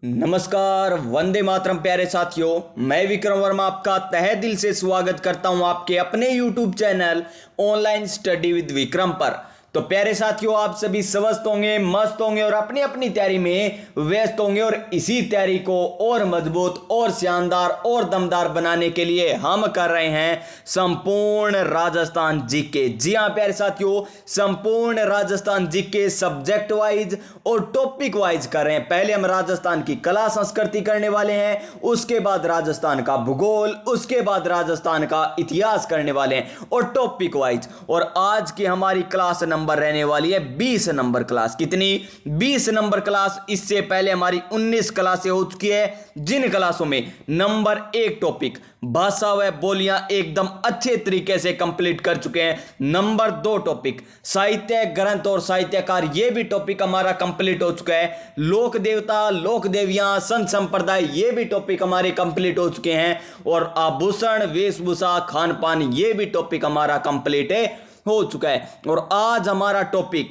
नमस्कार, वंदे मातरम प्यारे साथियों। मैं विक्रम वर्मा आपका तहे दिल से स्वागत करता हूं आपके अपने YouTube channel online study with Vikram पर। तो प्यारे साथियों, आप सभी स्वस्थ होंगे, मस्त होंगे और अपनी अपनी तैयारी में व्यस्त होंगे। और इसी तैयारी को और मजबूत और शानदार और दमदार बनाने के लिए हम कर रहे हैं संपूर्ण राजस्थान जीके। जी हाँ प्यारे साथियों, संपूर्ण राजस्थान जीके सब्जेक्ट वाइज और टॉपिक वाइज कर रहे हैं। पहले हम राजस्थान की कला संस्कृति करने वाले हैं, उसके बाद राजस्थान का भूगोल, उसके बाद राजस्थान का इतिहास करने वाले हैं और टॉपिक वाइज। और आज की हमारी क्लास नंबर रहने वाली है 20 नंबर क्लास। कितनी? 20 नंबर क्लास। इससे पहले हमारी 19 क्लासें हो चुकी है, जिन क्लासों में नंबर 1 टॉपिक भाषा व बोलियां एकदम अच्छे तरीके से कंप्लीट कर चुके हैं। नंबर 2 टॉपिक साहित्य ग्रंथ और साहित्यकार, यह भी टॉपिक हमारा कंप्लीट हो चुका है। लोक देवता, लोक देवियां, संत संप्रदाय, ये भी टॉपिक हमारे कंप्लीट हो चुके हैं। और आभूषण, वेशभूषा, खान पान, ये भी टॉपिक हमारा कंप्लीट हो चुका है। और आज हमारा टॉपिक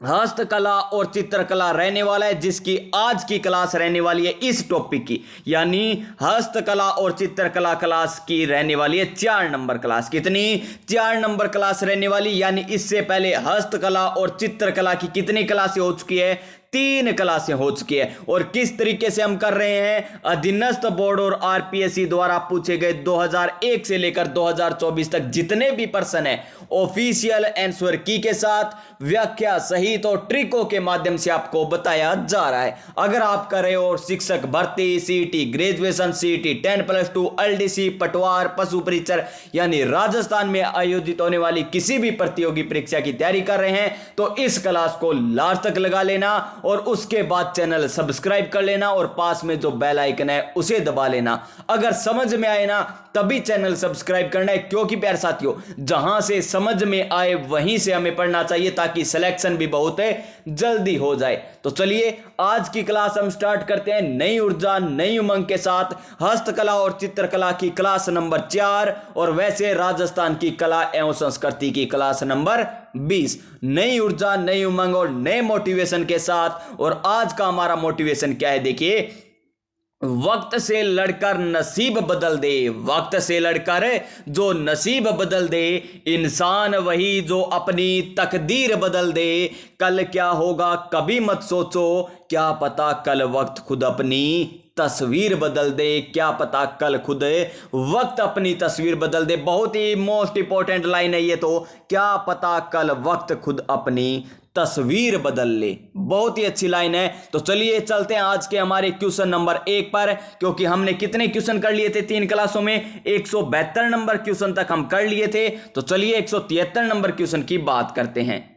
हस्तकला और चित्रकला रहने वाला है, जिसकी आज की क्लास रहने वाली है इस टॉपिक की, यानी हस्तकला और चित्रकला क्लास की रहने वाली है 4 नंबर क्लास। कितनी? 4 नंबर क्लास रहने वाली। यानी इससे पहले हस्तकला और चित्रकला की कितनी क्लासें हो चुकी है? 3 क्लासें हो चुकी है। और किस तरीके से हम कर रहे हैं? अधीनस्थ बोर्ड और आरपीएससी द्वारा पूछे गए 2001 से लेकर 2024 तक जितने भी प्रश्न है, ऑफिशियल आंसर की के साथ व्याख्या सहित और ट्रिकों के माध्यम से आपको बताया जा रहा है। अगर आप कर रहे हो शिक्षक भर्ती, सीईटी ग्रेजुएशन, सीईटी 10+2, एलडीसी, पटवार, पशु परीक्षर, यानी राजस्थान में आयोजित होने वाली किसी भी प्रतियोगी परीक्षा की तैयारी कर रहे हैं, तो इस क्लास को लास्ट तक लगा लेना और उसके बाद चैनल सब्सक्राइब कर लेना और पास में जो बेल आइकन है उसे दबा लेना। अगर समझ में आए ना तभी चैनल सब्सक्राइब करना है, क्योंकि प्यारे साथियों, जहां से समझ में आए वहीं से हमें पढ़ना चाहिए, ताकि सिलेक्शन भी बहुत जल्दी हो जाए। तो चलिए आज की क्लास हम स्टार्ट करते हैं नई ऊर्जा नई उमंग के साथ। हस्तकला और चित्रकला की क्लास नंबर 4 और वैसे राजस्थान की कला एवं संस्कृति की क्लास नंबर 20। नई ऊर्जा नई उमंग और नए मोटिवेशन के साथ। और आज का हमारा मोटिवेशन क्या है? देखिए, वक्त से लड़कर नसीब बदल दे। वक्त से लड़कर जो नसीब बदल दे, इंसान वही जो अपनी तकदीर बदल दे। कल क्या होगा कभी मत सोचो, क्या पता कल वक्त खुद अपनी तस्वीर बदल दे। क्या पता कल खुद वक्त अपनी तस्वीर बदल दे। बहुत ही मोस्ट इंपॉर्टेंट लाइन है ये तो, क्या पता कल वक्त खुद अपनी तस्वीर बदल ले। बहुत ही अच्छी लाइन है। तो चलिए चलते हैं आज के हमारे क्वेश्चन नंबर 1 पर, क्योंकि हमने कितने क्वेश्चन कर लिए थे 3 क्लासों में? 172 नंबर क्वेश्चन तक हम कर लिए थे। तो चलिए 173 नंबर क्वेश्चन की बात करते हैं।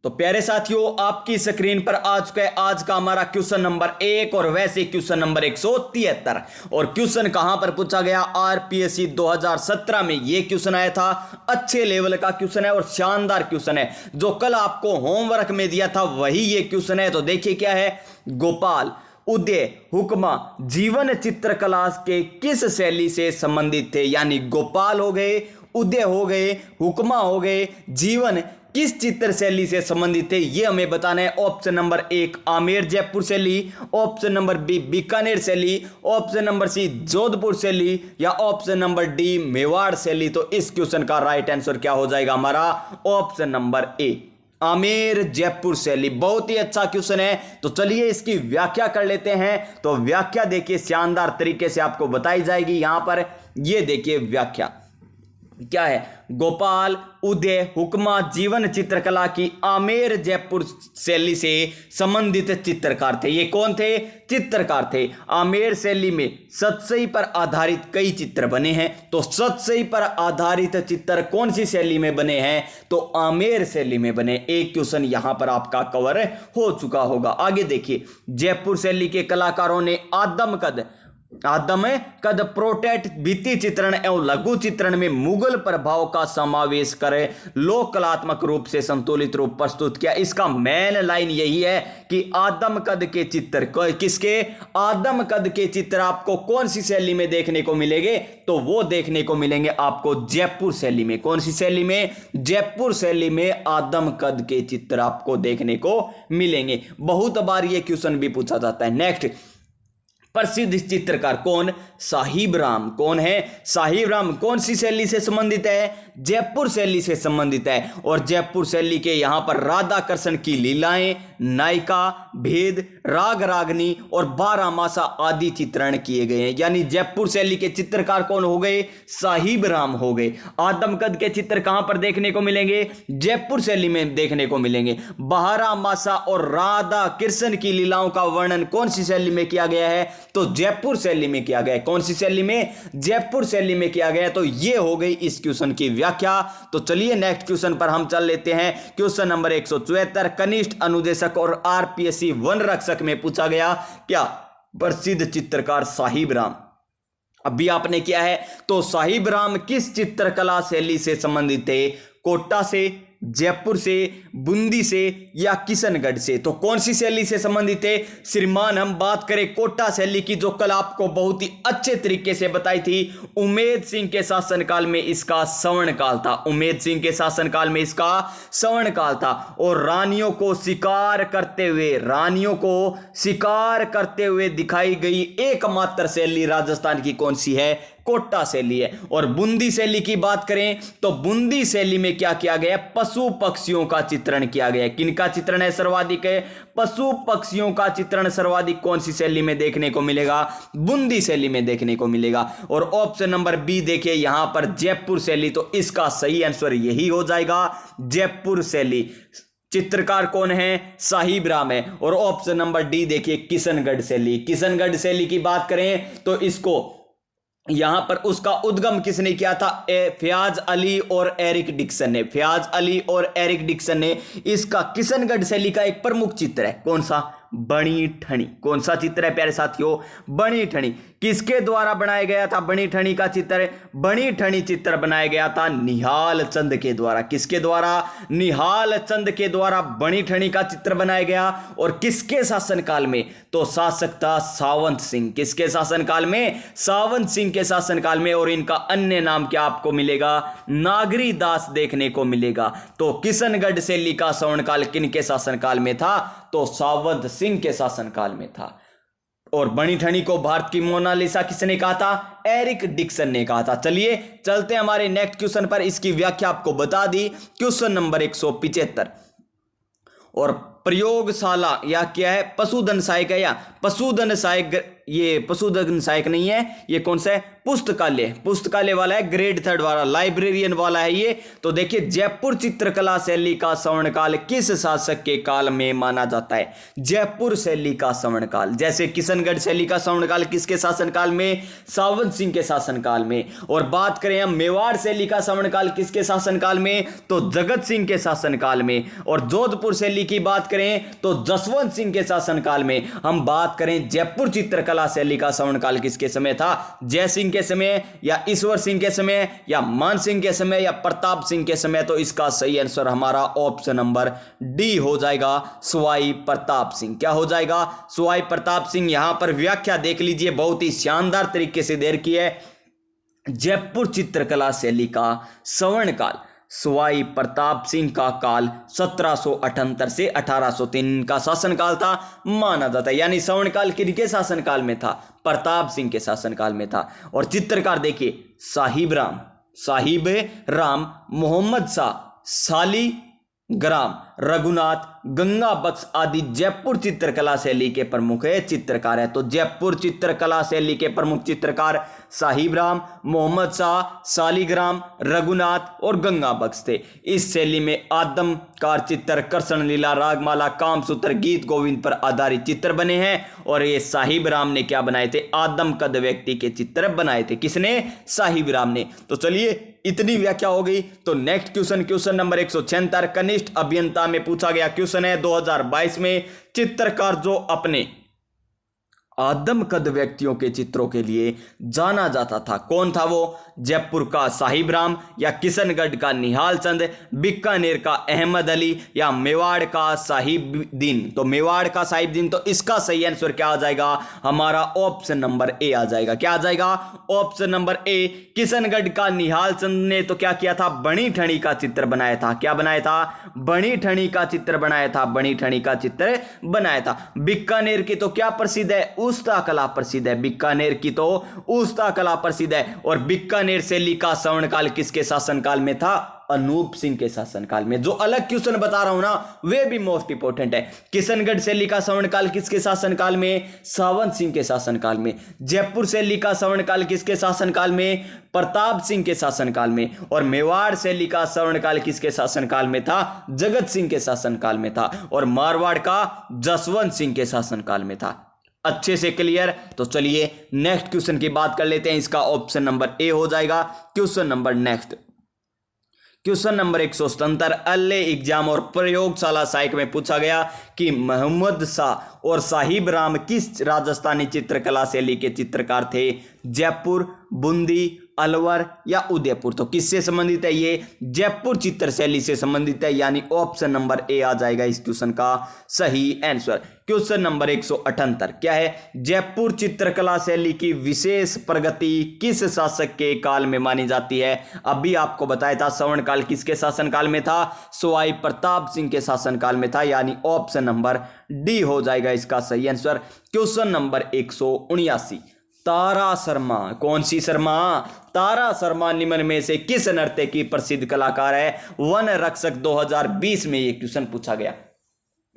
तो प्यारे साथियों, आपकी स्क्रीन पर आ चुका है आज का हमारा क्वेश्चन नंबर 1 और वैसे क्वेश्चन नंबर 173। और क्वेश्चन कहां पर पूछा गया? आरपीएससी 2017 में ये क्वेश्चन आया था। अच्छे लेवल का क्वेश्चन है और शानदार क्वेश्चन है। जो कल आपको होमवर्क में दिया था वही ये क्वेश्चन है। तो देखिए क्या है। गोपाल, उदय, हुक्मा जीवन चित्रकला के किस शैली से संबंधित थे? यानी गोपाल हो गए, उदय हो गए, हुक्मा हो गए, जीवन किस चित्र शैली से संबंधित थे, ये हमें बताना है। ऑप्शन नंबर 1 आमेर जयपुर शैली, ऑप्शन नंबर बी बीकानेर शैली, ऑप्शन नंबर सी जोधपुर शैली, या ऑप्शन नंबर डी मेवाड़ शैली। तो इस क्वेश्चन का राइट आंसर क्या हो जाएगा हमारा? Option number A, Amer Jaipur शैली। बहुत ही अच्छा क्वेश्चन है। तो चलिए इसकी व्याख्या कर लेते हैं। तो व्याख्या देखिए शानदार तरीके से आपको बताई जाएगी यहां पर। ये देखिए व्याख्या क्या है। गोपाल, उदय, हुक्मा जीवन चित्रकला की आमेर जयपुर शैली से संबंधित चित्रकार थे। ये कौन थे? चित्रकार थे। आमेर शैली में सतसई पर आधारित कई चित्र बने हैं। तो सतसई पर आधारित चित्र कौन सी शैली में बने हैं? तो आमेर शैली में बने। एक क्वेश्चन यहां पर आपका कवर हो चुका होगा। आगे देखिए, जयपुर शैली के कलाकारों ने आदमकद आदम कद प्रोटेट भित्ति चित्रण एवं लघु चित्रण में मुगल प्रभाव का समावेश करे लोक कलात्मक रूप से संतुलित रूप प्रस्तुत किया। इसका मेन लाइन यही है कि आदम कद के चित्र, किसके, आदम कद के चित्र आपको कौन सी शैली में देखने को मिलेंगे, तो वो देखने को मिलेंगे आपको जयपुर शैली में। कौन सी शैली में, जयपुर शैली में आदम कद के चित्र आपको देखने को मिलेंगे। बहुत बार ये क्वेश्चन भी पूछा जाता है। नेक्स्ट, प्रसिद्ध चित्रकार कौन, साहिब राम। कौन है, साहिब राम। कौन सी शैली से संबंधित है, जयपुर शैली से संबंधित है। और जयपुर शैली के यहां पर राधा कृष्ण की लीलाएं, नायिका, भेद, राग रागनी और 12 मासा आदि चित्रण किए गए हैं। यानी जयपुर शैली के चित्रकार कौन हो गए, साहिब राम हो गए। आदमकद के चित्र कहां पर देखने को मिलेंगे, जयपुर शैली में देखने को मिलेंगे। 12 मासा और राधा कृष्ण की लीलाओं का वर्णन कौन सी शैली में किया गया है, तो जयपुर शैली में किया गया है। कौन सी शैली में, जयपुर शैली में किया गया है। तो ये हो गई इस क्वेश्चन की व्याख्या। तो चलिए नेक्स्ट क्वेश्चन पर हम चल लेते हैं। क्वेश्चन नंबर 174, कनिष्ठ अनुदेशक और आरपीएससी वन रक्षक में पूछा गया क्या, प्रसिद्ध चित्रकार साहिब राम। अभी आपने किया है, तो साहिब राम किस चित्रकला शैली से संबंधित थे, कोटा से, जयपुर से, बूंदी से या किशनगढ़ से। तो कौन सी शैली से संबंधित है श्रीमान, हम बात करें कोटा शैली की, जो कल आपको बहुत ही अच्छे तरीके से बताई थी। उमेद सिंह के शासनकाल में इसका सवर्ण काल था। उमेद सिंह के शासनकाल में इसका सवर्ण काल था। और रानियों को शिकार करते हुए, रानियों को शिकार करते हुए दिखाई गई एकमात्र शैली राजस्थान की कौन सी है, कोटा शैली है। और बूंदी शैली की बात करें तो बूंदी शैली में क्या किया गया, पशु पक्षियों का चित्रण किया गया। किनका चित्रण है सर्वाधिक है, पशु पक्षियों का चित्रण सर्वाधिक कौन सी शैली में देखने को मिलेगा, बूंदी शैली में देखने को मिलेगा। और ऑप्शन नंबर बी देखिए यहां पर जयपुर शैली, तो इसका सही आंसर यही हो जाएगा, जयपुर शैली। चित्रकार कौन है, साहिब राम है। और ऑप्शन नंबर डी देखिए किशनगढ़ शैली। किशनगढ़ शैली की बात करें तो इसको यहां पर उसका उद्गम किसने किया था, फयाज अली और एरिक डिक्सन ने। फयाज अली और एरिक डिक्सन ने इसका किशनगढ़ शैली का एक प्रमुख चित्र है, कौन सा, बणी ठणी। कौन सा चित्र है प्यारे साथियों, बणी ठणी। किसके द्वारा बनाया गया था बणी ठणी का चित्र, बणी ठणी चित्र बनाया गया था निहाल चंद के द्वारा। किसके द्वारा, निहाल चंद के द्वारा बणी ठणी का चित्र बनाया गया। और किसके शासनकाल में, तो शासक था सावंत सिंह। किसके शासनकाल में, सावंत सिंह के शासनकाल में। और इनका अन्य नाम क्या आपको मिलेगा, नागरी दास देखने को मिलेगा। तो किशनगढ़ शैली का सवर्णकाल किनके शासनकाल में था, तो सावंत सिंह के शासनकाल में था। और बणी ठणी को भारत की मोनालिसा किसने कहा था, एरिक डिक्सन ने कहा था। चलिए चलते हैं हमारे नेक्स्ट क्वेश्चन पर। इसकी व्याख्या आपको बता दी। क्वेश्चन नंबर 175, और प्रयोगशाला या क्या है, पशुधन सहायक है या पशुधन सहायक, ये पशुधन सहायक नहीं है, ये कौन सा है, पुस्तकालय। पुस्तकालय वाला है, ग्रेड 3 वाला, लाइब्रेरियन वाला है ये। तो देखिए जयपुर चित्रकला शैली का स्वर्णकाल किस शासक के काल में माना जाता है, जयपुर शैली का स्वर्णकाल। जैसे किशनगढ़ शैली का स्वर्णकाल किसके शासनकाल में, सावंत सिंह के शासनकाल में। और बात करें हम मेवाड़ शैली का स्वर्णकाल किसके शासनकाल में, तो जगत सिंह के शासनकाल में। और जोधपुर शैली की बात करें तो जसवंत सिंह के शासनकाल में। हम बात करें जयपुर चित्रकला शैली का स्वर्णकाल किसके समय था, जय सिंह के समय या ईश्वर सिंह के समय या मान सिंह के समय या प्रताप सिंह के समय। तो इसका सही आंसर हमारा ऑप्शन नंबर डी हो जाएगा, सवाई प्रताप सिंह। क्या हो जाएगा, सवाई प्रताप सिंह। यहां पर व्याख्या देख लीजिए, बहुत ही शानदार तरीके से दे रखी है। जयपुर चित्रकला शैली का स्वर्णकाल सवाई प्रताप सिंह का काल 1778 से 1803 का शासनकाल था माना जाता है। यानी स्वर्णकाल किनके शासनकाल में था, प्रताप सिंह के शासनकाल में था। और चित्रकार देखिए साहिब राम, मोहम्मद शाह, शालिग्राम, रघुनाथ, गंगा बख्श आदि जयपुर चित्रकला शैली के प्रमुख चित्रकार है। तो जयपुर चित्रकला शैली के प्रमुख चित्रकार साहिब राम, मोहम्मद शाह, शालिग्राम, रघुनाथ और गंगा बख्श थे। इस शैली में आदमकार चित्र, कृष्ण लीला, रागमाला, कामसूत्र, गीत गोविंद पर आधारित चित्र बने हैं। और ये साहिब राम ने क्या बनाए थे, आदम कद व्यक्ति के चित्र बनाए थे। किसने, साहिब राम ने। तो चलिए इतनी व्याख्या हो गई। तो नेक्स्ट क्वेश्चन नंबर 176, कनिष्ठ अभियंता में पूछा गया क्वेश्चन है 2022 में। चित्रकार जो अपने आदमकद व्यक्तियों के चित्रों के लिए जाना जाता था। कौन था वो? जयपुर का साहिब राम, या किशनगढ़ का निहाल चंद, बीकानेर का अहमद अली, या मेवाड़ का साहिबदीन। तो मेवाड़ का साहिबदीन, तो इसका सही आंसर क्या आ जाएगा? हमारा ऑप्शन नंबर ए आ जाएगा। क्या आ जाएगा? Option number A. किशनगढ़ का निहाल चंद ने तो क्या किया था? बणी ठणी का चित्र बनाया था। क्या बनाया था? बणी ठणी का चित्र बनाया था। बणी ठणी का चित्र बनाया था। बीकानेर की तो क्या प्रसिद्ध है? उस्ता कला प्रसिद्ध है। बीकानेर की तो उस्ता कला प्रसिद्ध है। और बीकानेर शैली का स्वर्णकाल किसके शासनकाल में था? अनूप सिंह के शासनकाल में। जो अलग क्वेश्चन बता रहा हूं ना, वे भी मोस्ट इंपोर्टेंट है। किशनगढ़ शैली का स्वर्णकाल किसके शासनकाल में? सावंत सिंह के शासनकाल में। जयपुर शैली का स्वर्णकाल किसके शासनकाल में? प्रताप सिंह के शासनकाल में। और मेवाड़ शैली का स्वर्णकाल किसके शासनकाल में था? जगत सिंह के शासनकाल में था। और मारवाड़ का जसवंत सिंह के शासनकाल में था। अच्छे से क्लियर? तो चलिए नेक्स्ट क्वेश्चन की बात कर लेते हैं। इसका ऑप्शन नंबर ए हो जाएगा। Question number next, question number 177 अल्ले एग्जाम और प्रयोगशाला सहायक में पूछा गया कि मोहम्मद शाह और साहिब राम किस राजस्थानी चित्रकला शैली के चित्रकार थे? जयपुर, बूंदी, अलवर या उदयपुर। तो किससे संबंधित है ये? जयपुर चित्र शैली से संबंधित है, यानी ऑप्शन नंबर ए आ जाएगा इस क्वेश्चन का सही आंसर। क्वेश्चन नंबर 178 क्या है? जयपुर चित्रकला शैली की विशेष प्रगति किस शासक के काल में मानी जाती है? अभी आपको बताया था स्वर्णकाल किसके शासनकाल में था? सवाई प्रताप सिंह के शासनकाल में था, यानी ऑप्शन नंबर डी हो जाएगा इसका सही आंसर। क्वेश्चन नंबर 179 तारा शर्मा, कौन सी शर्मा? तारा शर्मा निम्न में से किस नृत्य की प्रसिद्ध कलाकार है? वन रक्षक 2020 में ये क्वेश्चन पूछा गया।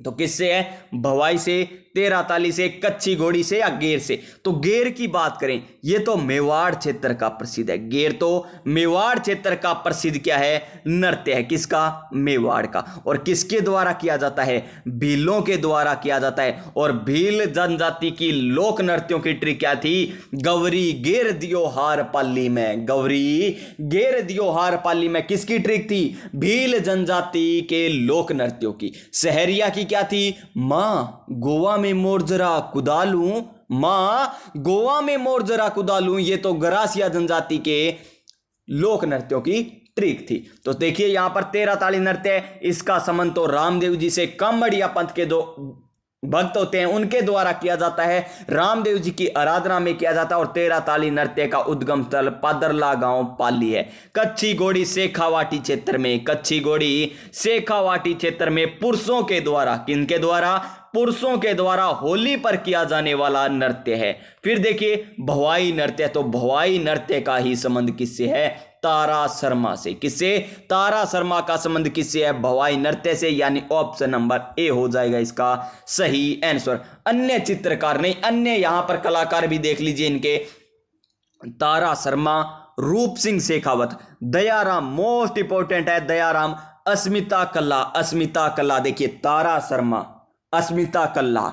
तो किससे है? भवाई से, तेरा ताली से, कच्ची घोड़ी से या गेर से? तो गेर की बात करें, ये तो मेवाड़ क्षेत्र का प्रसिद्ध है। गेर तो मेवाड़ क्षेत्र का प्रसिद्ध क्या है? नृत्य है। किसका? मेवाड़ का। और किसके द्वारा किया जाता है? भीलों के द्वारा किया जाता है। और भील जनजाति की लोक नृत्यों की ट्रिक क्या थी? गौरी गेर दियो हार पाली में। गौरी गेर दियो हार पाली में किसकी ट्रिक थी? भील जनजाति के लोक नृत्यों की। सहरिया की क्या थी? मां गोवा में मोर जरा कुदा लूं, मां गोवा में मोर जरा कुदा लूं, ये तो गरासिया जनजाति के लोक नृत्यों की ट्रिक थी। तो देखिए यहां पर तेरा ताली नृत्य है, इसका संबंध तो रामदेव जी से कामड़िया पंथ के दो भक्त होते हैं उनके द्वारा किया जाता है। रामदेव जी की आराधना में किया जाता है। और तेरा ताली नृत्य का उद्गम स्थल पादरला गांव पाली है। कच्ची घोड़ी शेखावाटी क्षेत्र में, कच्ची घोड़ी शेखावाटी क्षेत्र में पुरुषों के द्वारा, किनके द्वारा? पुरुषों के द्वारा होली पर किया जाने वाला नृत्य है। फिर देखिए भवाई नृत्य, तो भवाई नृत्य का ही संबंध किससे है? तारा शर्मा से। किससे? तारा शर्मा का संबंध किससे है? भवाई नृत्य से, यानी ऑप्शन नंबर ए हो जाएगा इसका सही आंसर। अन्य चित्रकार नहीं, अन्य यहां पर कलाकार भी देख लीजिए इनके। तारा शर्मा, रूप सिंह शेखावत, दयाराम, मोस्ट इंपोर्टेंट है दयाराम, अस्मिता कल्ला, अस्मिता कल्ला। देखिए तारा शर्मा, अस्मिता कल्ला,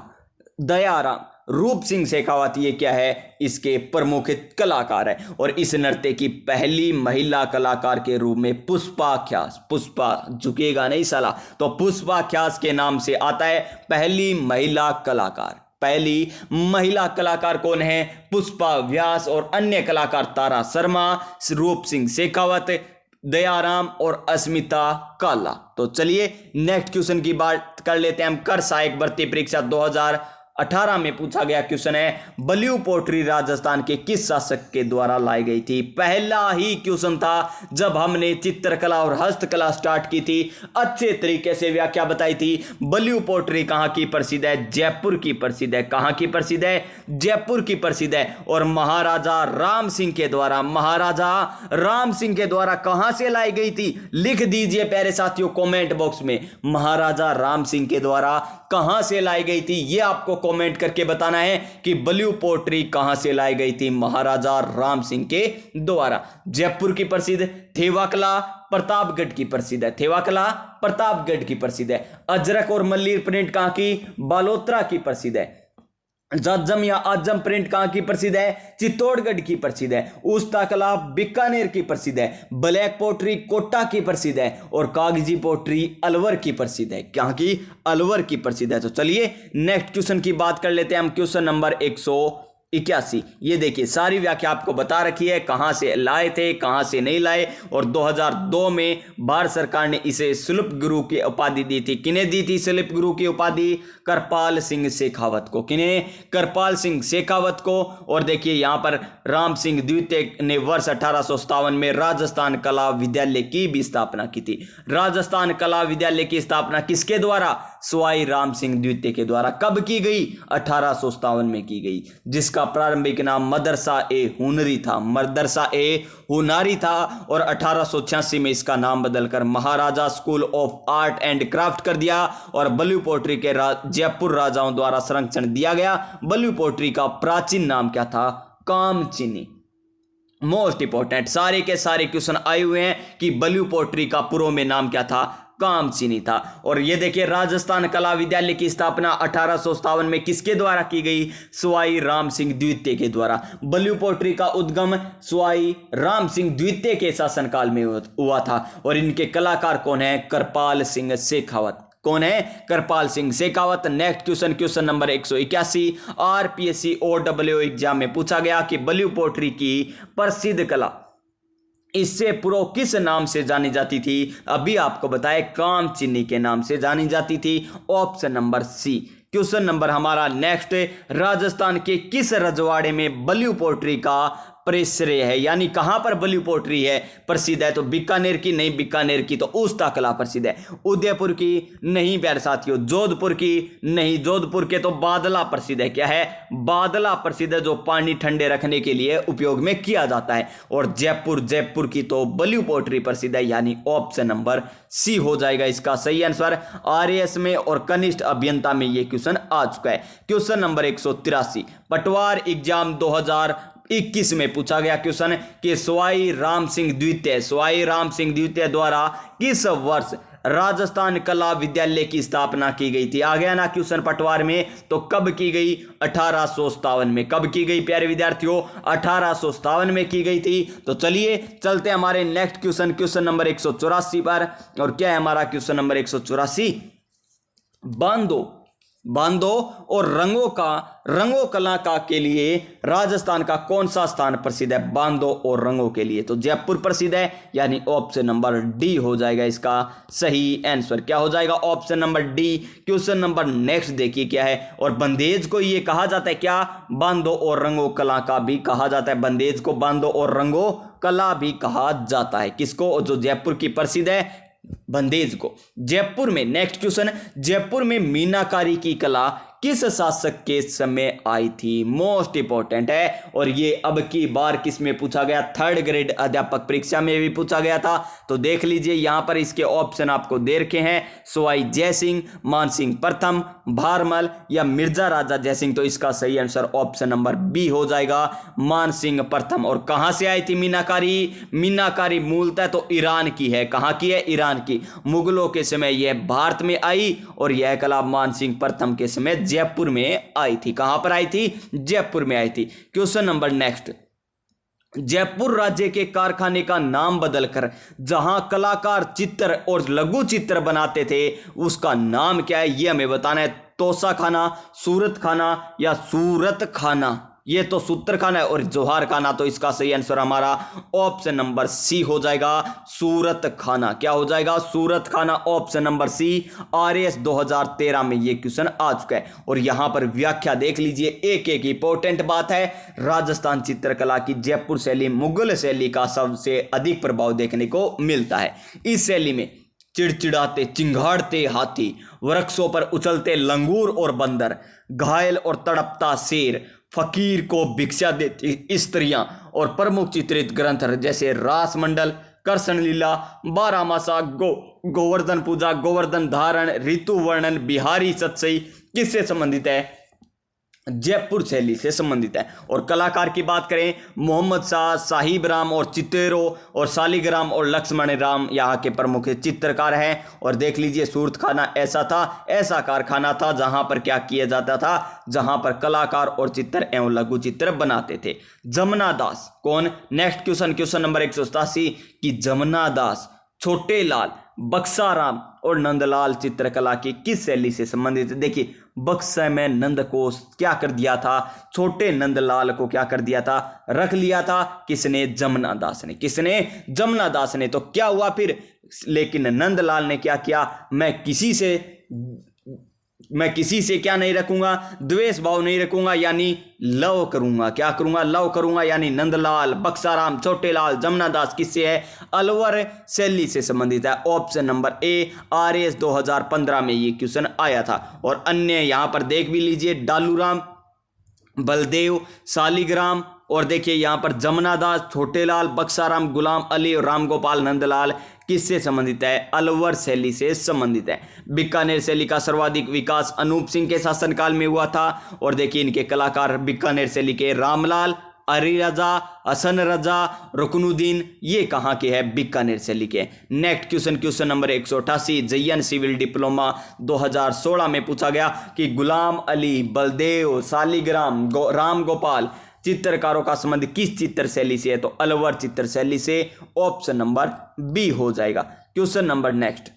दयाराम, रूप सिंह शेखावत, ये क्या है? इसके प्रमुख कलाकार है। और इस नृत्य की पहली महिला कलाकार के रूप में पुष्पा ख्यास, पुष्पा झुकेगा नहीं साला, तो पुष्पा ख्यास के नाम से आता है पहली महिला कलाकार। पहली महिला कलाकार कौन है? पुष्पा व्यास। और अन्य कलाकार तारा शर्मा, रूप सिंह शेखावत, दयाराम और अस्मिता काला। तो चलिए नेक्स्ट क्वेश्चन की बात कर लेते हैं हम। कर सहायक भर्ती परीक्षा 2018 में पूछा गया क्वेश्चन है, बलिऊ पोट्री राजस्थान के किस शासक के द्वारा लाई गई थी? पहला ही क्वेश्चन था जब हमने चित्रकला और हस्तकला स्टार्ट की थी, अच्छे तरीके से व्याख्या बताई थी। बलिऊ पोट्री कहां की प्रसिद्ध है? जयपुर की प्रसिद्ध है। कहां की प्रसिद्ध है? जयपुर की प्रसिद्ध है। और महाराजा राम सिंह के द्वारा, महाराजा राम सिंह के द्वारा कहां से लाई गई थी? लिख दीजिए प्यारे साथियों कमेंट बॉक्स में, महाराजा राम सिंह के द्वारा कहां से लाई गई थी? यह आपको कमेंट करके बताना है कि बलिऊ पोट्री कहां से लाई गई थी महाराजा राम सिंह के द्वारा। जयपुर की प्रसिद्ध, थेवाकला प्रतापगढ़ की प्रसिद्ध है, थेवाकला प्रतापगढ़ की प्रसिद्ध है। अजरक और मल्लीर प्रिंट कहां की? बालोतरा की प्रसिद्ध है। जज्जम या आजम प्रिंट कहाँ की प्रसिद्ध है? चित्तौड़गढ़ की प्रसिद्ध है। उस्ता कला बीकानेर की प्रसिद्ध है। ब्लैक पोट्री कोटा की प्रसिद्ध है और कागजी पोट्री अलवर की प्रसिद्ध है। कहाँ की? अलवर की प्रसिद्ध है। तो चलिए नेक्स्ट क्वेश्चन की बात कर लेते हैं हम। Question number 181। ये देखिए सारी व्याख्या आपको बता रखी है, कहां से लाए थे कहां से नहीं लाए। और 2002 में भारत सरकार ने इसे शिल्प गुरु की उपाधि दी थी। किन्हें दी थी शिल्प गुरु की उपाधि? करपाल सिंह शेखावत को। किन्हें? करपाल सिंह शेखावत को। और देखिए यहां पर राम सिंह द्वितीय ने वर्ष 1857 में राजस्थान कला विद्यालय की भी स्थापना की थी। राजस्थान कला विद्यालय की स्थापना किसके द्वारा? सवाई राम सिंह द्वितीय के द्वारा। कब की गई? 1857 में की गई, जिसका प्रारंभिक नाम मदरसा ए हुनरी था। मदरसा ए हुनारी था। और 1886 में इसका नाम बदलकर Maharaja school of art and craft कर दिया और ब्लू पोट्री के जयपुर राजाओं द्वारा संरक्षण दिया गया। ब्लू पोट्री का प्राचीन नाम क्या था? कामचीनी। मोस्ट इंपॉर्टेंट सारे के सारे क्वेश्चन आए हुए हैं कि ब्लू पोट्री का पूर्व में नाम क्या था? कामचीनी था। और ये देखिए राजस्थान कला विद्यालय की स्थापना 1857 में किसके द्वारा की गई? सवाई राम सिंह द्वितीय के द्वारा। ब्लू पोट्री का उद्गम सवाई राम सिंह द्वितीय के शासनकाल में हुआ था। और इनके कलाकार कौन है? करपाल सिंह शेखावत। कौन है? Karpal Singh Shekhawat. Next question, question number 181। RPSC OWO exam में पूछा गया कि ब्लू पोट्री की प्रसिद्ध कला इससे पूर्व किस नाम से जानी जाती थी? अभी आपको बताए कामचीनी के नाम से जानी जाती थी। Option number C. Question number हमारा नेक्स्ट, राजस्थान के किस रजवाड़े में ब्लू पोट्री का प्रेसरे है? यानी कहां पर ब्लू पोट्री है प्रसिद्ध है? तो बीकानेर की नहीं, बीकानेर की तो उस्ता कला प्रसिद्ध है। उदयपुर की नहीं प्यारे साथियों। जोधपुर की नहीं, जोधपुर के तो बादला प्रसिद्ध है। क्या है? बादला प्रसिद्ध है, जो पानी ठंडे रखने के लिए उपयोग में किया जाता है। और जयपुर की तो ब्लू पोट्री प्रसिद्ध है, यानी ऑप्शन नंबर सी हो जाएगा इसका सही आंसर। आरएएस में और कनिष्ठ अभियंता में यह क्वेश्चन आ चुका है। क्वेश्चन नंबर 183, पटवार एग्जाम 2021 में पूछा गया क्वेश्चन कि सवाई राम सिंह द्वितीय द्वारा किस वर्ष राजस्थान कला विद्यालय की स्थापना की गई थी? आ गया ना क्वेश्चन पटवार में। तो कब की गई? 1857 में। कब की गई प्यारे विद्यार्थियों? 1857 में की गई थी। तो चलिए चलते हमारे नेक्स्ट क्वेश्चन, क्वेश्चन नंबर 184 पर। और क्या है हमारा क्वेश्चन नंबर 184? बांधो और रंगों कला का के लिए राजस्थान का कौन सा स्थान प्रसिद्ध है? बांधो और रंगों के लिए तो जयपुर प्रसिद्ध है, यानी ऑप्शन नंबर डी हो जाएगा इसका सही आंसर। क्या हो जाएगा? Option number D. Question number next देखिए क्या है। और बंदेज को ये कहा जाता है क्या? बांधो और रंगों कला का भी कहा जाता है। बंदेज को बांधो और रंगों कला भी कहा जाता है। किसको? जो जयपुर की प्रसिद्ध है, बंदेज को। जयपुर में नेक्स्ट क्वेश्चन, जयपुर में मीनाकारी की कला किस शासक के समय आई थी? मोस्ट इंपॉर्टेंट है। और ये अब की बार किस में पूछा गया? 3rd ग्रेड अध्यापक परीक्षा में भी पूछा गया था। तो देख लीजिए यहां पर इसके ऑप्शन आपको दे रखे हैं, सवाई जयसिंह, मानसिंह प्रथम, भारमल या मिर्जा राजा जयसिंह। तो इसका सही आंसर ऑप्शन नंबर बी हो जाएगा, मानसिंह प्रथम। और कहां से आई थी मीनाकारी मूलतः तो ईरान की है। कहां की है? ईरान की। मुगलों के समय यह भारत में आई और यह कला मानसिंह प्रथम के समय जयपुर में आई थी। कहां पर आई थी? जयपुर में आई थी। क्वेश्चन नंबर नेक्स्ट, जयपुर राज्य के कारखाने का नाम बदलकर जहां कलाकार चित्र और लघु चित्र बनाते थे उसका नाम क्या है? यह हमें बताना है। तोसा खाना, सूरत खाना या सूरत खाना? ये तो सूत्र खाना है और जोहार खाना। तो इसका सही आंसर हमारा ऑप्शन नंबर सी हो जाएगा, सूरत खाना। क्या हो जाएगा? सूरत खाना, ऑप्शन नंबर सी। आरएएस 2013 में ये क्वेश्चन आ चुका है। और यहां पर व्याख्या देख लीजिए, एक इंपॉर्टेंट बात है। राजस्थान चित्रकला की जयपुर शैली मुगल शैली का सबसे अधिक प्रभाव देखने को मिलता है। इस शैली में चिड़चिड़ाते चिंगाड़ते हाथी, वृक्षों पर उछलते लंगूर और बंदर, घायल और तड़पता शेर, फकीर को भिक्षा देती स्त्रियां और प्रमुख चित्रित ग्रंथ जैसे रास मंडल, कृष्ण लीला, बारामासा, गोवर्धन पूजा, गोवर्धन धारण, ऋतु वर्णन, बिहारी सतसई किससे संबंधित है? जयपुर शैली से संबंधित है। और कलाकार की बात करें, मोहम्मद शाह, साहिब राम और चित्तेरो और सालिग्राम और लक्ष्मण राम यहाँ के प्रमुख चित्रकार हैं। और देख लीजिए, सूरत खाना ऐसा कारखाना था जहां पर क्या किया जाता था, जहां पर कलाकार और चित्र एवं लघु चित्र बनाते थे। जमुना दास कौन? नेक्स्ट क्वेश्चन नंबर 187 कि जमुना दास छोटे लाल, बक्साराम और नंदलाल चित्रकला की किस शैली से संबंधित है? देखिए, बक्सा में नंद को क्या कर दिया था, छोटे नंदलाल को क्या कर दिया था, रख लिया था। किसने? जमुना दास ने। किसने? जमुना दास ने। तो क्या हुआ फिर? लेकिन नंदलाल ने क्या किया, मैं किसी से क्या नहीं रखूंगा, द्वेष भाव नहीं रखूंगा, यानी लव करूंगा। क्या करूंगा? लव करूंगा। यानी नंदलाल, बक्साराम, छोटे लाल, जमुना दास किससे है? अलवर शैली से संबंधित है। Option number A. आरएस 2015 में ये क्वेश्चन आया था। और अन्य यहां पर देख भी लीजिए, डालूराम, बलदेव, सालिग्राम और देखिए यहां पर जमुना दास, छोटे लाल, बक्साराम, गुलाम अली और राम गोपाल नंदलाल किससे संबंधित है? अलवर शैली से संबंधित है। बीकानेर शैली का सर्वाधिक विकास अनूप सिंह के शासनकाल में हुआ था। और देखिए इनके कलाकार बीकानेर शैली के रामलाल, अली रजा, हसन रजा, रुकनुद्दीन, ये कहाँ के हैं? बीकानेर शैली के। नेक्स्ट क्वेश्चन नंबर 188 जयन सिविल डिप्लोमा 2016 में पूछा गया कि गुलाम अली, बलदेव, सालिग्राम, राम गोपाल चित्रकारों का संबंध किस चित्र शैली से है? तो अलवर चित्र शैली से। ऑप्शन नंबर बी हो जाएगा। क्वेश्चन नंबर नेक्स्ट,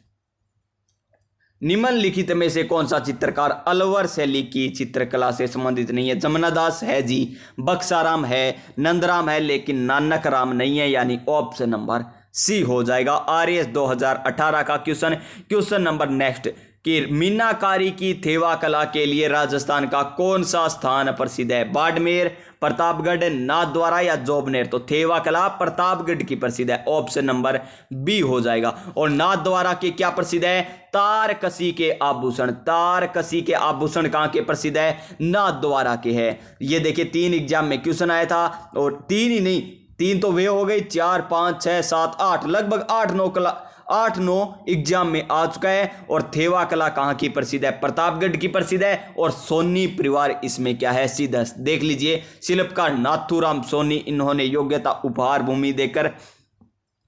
निम्नलिखित में से कौन सा चित्रकार अलवर शैली की चित्रकला से संबंधित नहीं है? जमुना दास है जी, बक्साराम है, नंदराम है, लेकिन नानक राम नहीं है, यानी ऑप्शन नंबर सी हो जाएगा। आरएस 2018 का क्वेश्चन नंबर नेक्स्ट कि मीनाकारी की थेवा कला के लिए राजस्थान का कौन सा स्थान प्रसिद्ध है? बाड़मेर, प्रतापगढ़, नाथद्वारा या जोबनेर? तो थेवा कला प्रतापगढ़ की प्रसिद्ध है। ऑप्शन नंबर बी हो जाएगा। और नाथद्वारा के क्या प्रसिद्ध है? तारकसी के आभूषण। तारकसी के आभूषण कहाँ के प्रसिद्ध है? नाथद्वारा के है। ये देखिए 3 एग्जाम में क्वेश्चन आया था, और 3 ही नहीं, 3 तो वे हो गई, 4, 5, 6, 7, 8, लगभग 8-9 एग्जाम में आ चुका है। और थेवा कला कहाँ की प्रसिद्ध है? प्रतापगढ़ की प्रसिद्ध है। और सोनी परिवार इसमें क्या है? सिद्धहस्त। देख लीजिए, शिल्पकार नाथूराम सोनी, इन्होंने योग्यता उपहार भूमि देकर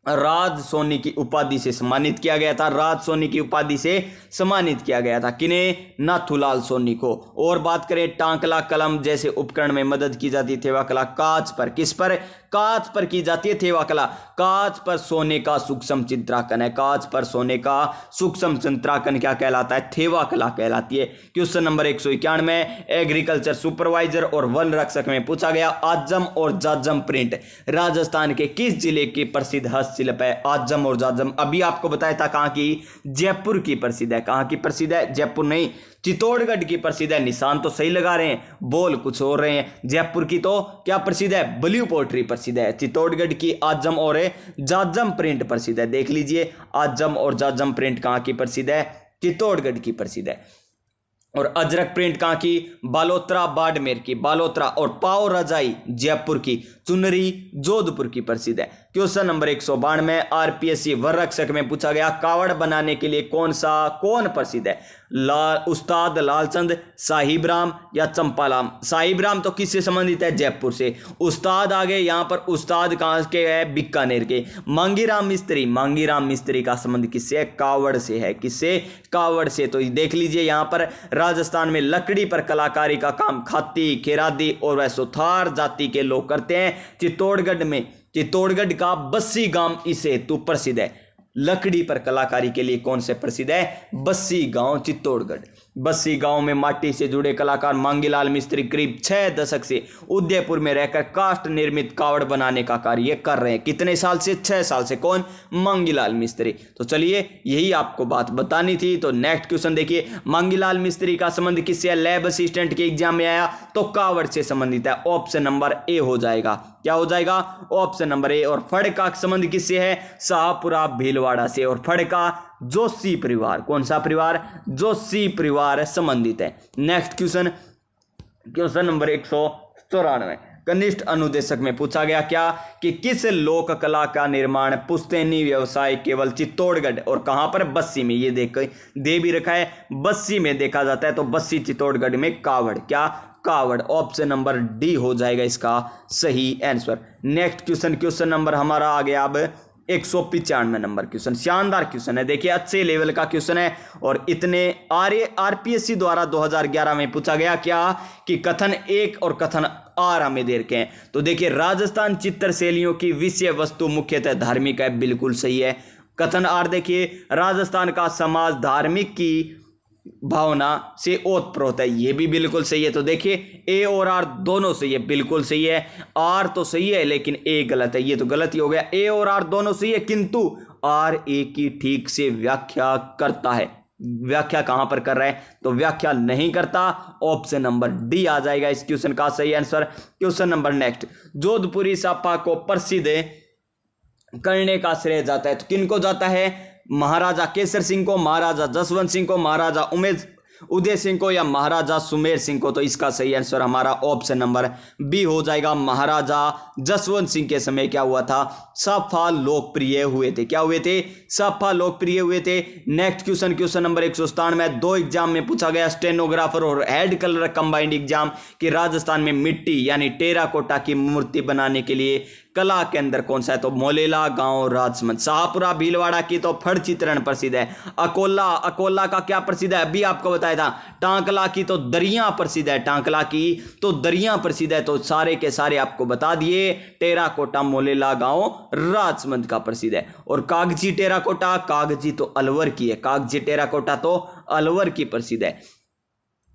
राज सोनी की उपाधि से सम्मानित किया गया था। राज सोनी की उपाधि से सम्मानित किया गया था किन्हें? नाथूलाल सोनी को। और बात करें टांकला कलम जैसे उपकरण में मदद की जाती है थेवा कला कांच पर। किस पर? कांच पर की जाती है थेवा कला। कांच पर सोने का सूक्ष्म चित्रांकन है। कांच पर सोने का सूक्ष्म चित्रांकन क्या कहलाता है? थेवा कला कहलाती है। क्वेश्चन नंबर 191 एग्रीकल्चर सुपरवाइजर और वन रक्षक में पूछा गया आजम और जाजम प्रिंट राजस्थान के किस जिले की प्रसिद्ध हस्तशिल्प है? आजम और जाजम अभी आपको बताया था कहाँ की? जयपुर की प्रसिद्ध है। कहाँ की प्रसिद्ध है? जयपुर नहीं, चित्तौड़गढ़ की प्रसिद्ध है। निशान तो सही लगा रहे हैं, बोल कुछ हो रहे हैं। जयपुर की तो क्या प्रसिद्ध है? ब्लू पोट्री प्रसिद्ध है। चित्तौड़गढ़ की आजम और जाजम प्रिंट प्रसिद्ध है। देख लीजिए, आजम और जाजम प्रिंट कहाँ की प्रसिद्ध है? चित्तौड़गढ़ की प्रसिद्ध है। और अजरक प्रिंट कहाँ की? बालोतरा बाड़मेर की। बालोतरा। और पाव रजाई जयपुर की। चुनरी जोधपुर की प्रसिद्ध है। क्वेश्चन नंबर 192 आरपीएससी वन रक्षक में पूछा गया कावड़ बनाने के लिए कौन प्रसिद्ध है? उस्ताद लालचंद, साहिब राम या चंपालाल? साहिब राम तो किससे संबंधित है? जयपुर से। उस्ताद आ गए, यहाँ पर उस्ताद कहाँ के है? बीकानेर के। मांगीराम मिस्त्री, मांगीराम मिस्त्री का संबंध किससे है? कावड़ से है। किससे? कावड़ से। तो देख लीजिए, यहाँ पर राजस्थान में लकड़ी पर कलाकारी का काम खाती, खेरादी और वह सुथार जाति के लोग करते हैं। चित्तौड़गढ़ का बस्सी गांव इस हेतु प्रसिद्ध है। लकड़ी पर कलाकारी के लिए कौन से प्रसिद्ध है? बस्सी गांव, चित्तौड़गढ़। बस्सी गांव में माटी से जुड़े कलाकार मांगीलाल मिस्त्री करीब 6 दशक से उदयपुर में रहकर काष्ठ निर्मित कावड़ बनाने का कार्य कर रहे हैं। कितने साल से? 6 साल से। कौन? मांगीलाल मिस्त्री। तो चलिए, यही आपको बात बतानी थी। तो नेक्स्ट क्वेश्चन देखिए, मांगीलाल मिस्त्री का संबंध किससे है? लैब असिस्टेंट के एग्जाम में आया तो कावड़ से संबंधित है। ऑप्शन नंबर ए हो जाएगा। क्या हो जाएगा? Option number A. और फड़ का संबंध किससे है? शाहपुरा भीलवाड़ा से। और फड़ का जोशी परिवार, कौन सा परिवार? जोशी परिवार संबंधित है। नेक्स्ट क्वेश्चन नंबर 194 कनिष्ठ अनुदेशक में पूछा गया क्या कि किस लोक कला का निर्माण पुश्तैनी व्यवसाय केवल चित्तौड़गढ़ और कहां पर, बस्सी में। ये दे भी रखा है, बस्सी में देखा जाता है, तो बस्सी चित्तौड़गढ़ में कावड़, क्या कावड़। ऑप्शन नंबर डी हो जाएगा इसका सही आंसर। नेक्स्ट क्वेश्चन नंबर हमारा आ गया अब 195 नंबर क्वेश्चन। शानदार क्वेश्चन है, देखिए अच्छे लेवल का क्वेश्चन है और इतने आरपीएससी द्वारा 2011 में पूछा गया क्या कि कथन 1 और कथन आर हमें दे रखे हैं। तो देखिए राजस्थान चित्र शैलियों की विषय वस्तु मुख्यतः धार्मिक है, बिल्कुल सही है। कथन आर देखिए राजस्थान का समाज धार्मिक की भावना से ओतप्रोत है, ये भी बिल्कुल सही है। तो देखिए ए और आर दोनों सही है, बिल्कुल सही है। आर तो सही है लेकिन ए गलत है, ये तो गलत ही हो गया। ए और आर दोनों सही है किंतु आर ए की ठीक से व्याख्या करता है। व्याख्या कहां पर कर रहा है, तो व्याख्या नहीं करता। ऑप्शन नंबर डी आ जाएगा इस क्वेश्चन का सही आंसर। क्वेश्चन नंबर नेक्स्ट, जोधपुरी साफा को प्रसिद्ध करने का श्रेय जाता है, तो किनको जाता है, महाराजा केसर सिंह को, महाराजा जसवंत सिंह को, महाराजा उदय सिंह को या महाराजा सुमेर सिंह को। तो इसका सही आंसर हमारा ऑप्शन नंबर बी हो जाएगा। महाराजा जसवंत सिंह के समय क्या हुआ था, साफा लोकप्रिय हुए थे। क्या हुए थे, साफा लोकप्रिय हुए थे। नेक्स्ट क्वेश्चन नंबर 197 दो एग्जाम में पूछा गया, स्टेनोग्राफर और हेड कलर कंबाइंड एग्जाम कि राजस्थान में मिट्टी यानी टेराकोटा की मूर्ति बनाने के लिए कला के अंदर कौन सा है, तो मोलेला गांव राजसमंद। शाहपुरा भीलवाड़ा की तो फड़ चित्रण प्रसिद्ध है। अकोला का क्या प्रसिद्ध है, अभी आपको बताया था। टांकला की तो दरिया प्रसिद्ध है, टांकला की तो दरिया प्रसिद्ध है। तो सारे के सारे आपको बता दिए। टेराकोटा मोलेला गांव राजसमंद का प्रसिद्ध है। और कागजी टेराकोटा, कागजी तो अलवर की है, कागजी टेराकोटा तो अलवर की प्रसिद्ध है।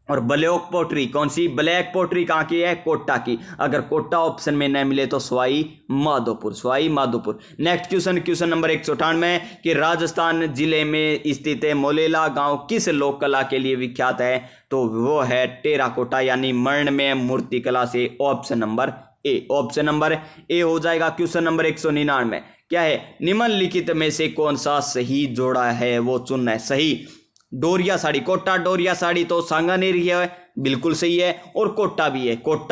और ब्लैक पोट्री कौन सी, ब्लैक पोट्री कहाँ की है, कोटा की। अगर कोटा ऑप्शन में न मिले तो Sawai Madhopur. Next question number 198 कि राजस्थान जिले में स्थित मोलेला गांव किस लोक कला के लिए विख्यात है, तो वो है टेराकोटा यानी मर्ण में मूर्ति कला से। ऑप्शन नंबर ए हो जाएगा। क्वेश्चन नंबर 199 क्या है, निम्नलिखित में से कौन सा सही जोड़ा है वो चुनना है। सही, डोरिया साड़ी, कोटा डोरिया साड़ी तो सांगानेरी है, बिल्कुल सही है। और कोटा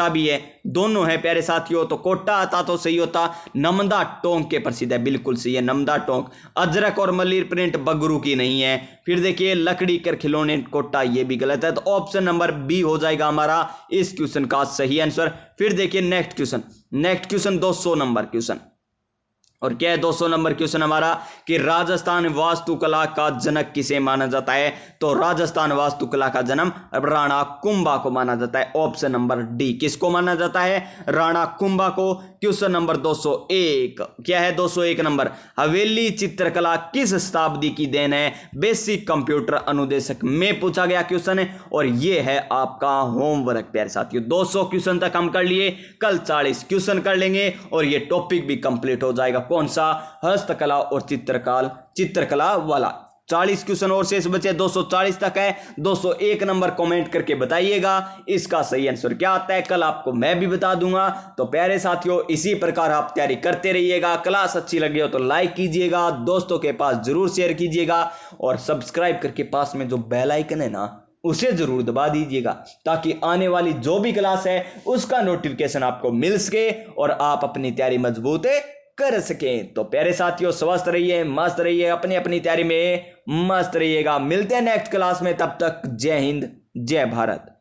भी है, दोनों है प्यारे साथियों। तो कोटा आता तो सही होता। नमदा टोंक के प्रसिद्ध है, बिल्कुल सही है, नमदा टोंक। अजरक और मलिर प्रिंट बगरू की नहीं है। फिर देखिए लकड़ी कर खिलौने कोटा, ये भी गलत है। तो ऑप्शन नंबर बी हो जाएगा हमारा इस क्वेश्चन का सही आंसर। फिर देखिए नेक्स्ट क्वेश्चन 200 नंबर क्वेश्चन। और क्या है 200 नंबर क्वेश्चन हमारा कि राजस्थान वास्तुकला का जनक किसे माना जाता है, तो राजस्थान वास्तुकला का जन्म राणा कुंभा को माना जाता है। ऑप्शन नंबर डी, किसको माना जाता है, राणा कुंभा को। क्वेश्चन नंबर 201 क्या है, 201 नंबर, हवेली चित्रकला किस शताब्दी की देन है, बेसिक कंप्यूटर अनुदेशक में पूछा गया क्वेश्चन है। और ये है आपका होमवर्क प्यारे साथियों। 200 क्वेश्चन तक हम कर लिए, कल 40 क्वेश्चन कर लेंगे और ये टॉपिक भी कंप्लीट हो जाएगा। कौन सा, हस्तकला और चित्रकला वाला। 40 क्वेश्चन और शेष बचे, 240 तक है। 201 नंबर कमेंट करके बताइएगा इसका सही आंसर क्या आता है, कल आपको मैं भी बता दूंगा। तो प्यारे साथियों इसी प्रकार आप तैयारी करते रहिएगा। क्लास अच्छी लगी हो तो लाइक कीजिएगा, दोस्तों के पास जरूर शेयर कीजिएगा और सब्सक्राइब करके पास में जो बेल आइकन है ना उसे जरूर दबा दीजिएगा, ताकि आने वाली जो भी क्लास है उसका नोटिफिकेशन आपको मिल सके और आप अपनी तैयारी मजबूत कर सकें। तो प्यारे साथियों स्वस्थ रहिए, मस्त रहिए, अपनी अपनी तैयारी में मस्त रहिएगा। मिलते हैं नेक्स्ट क्लास में, तब तक जय हिंद जय भारत।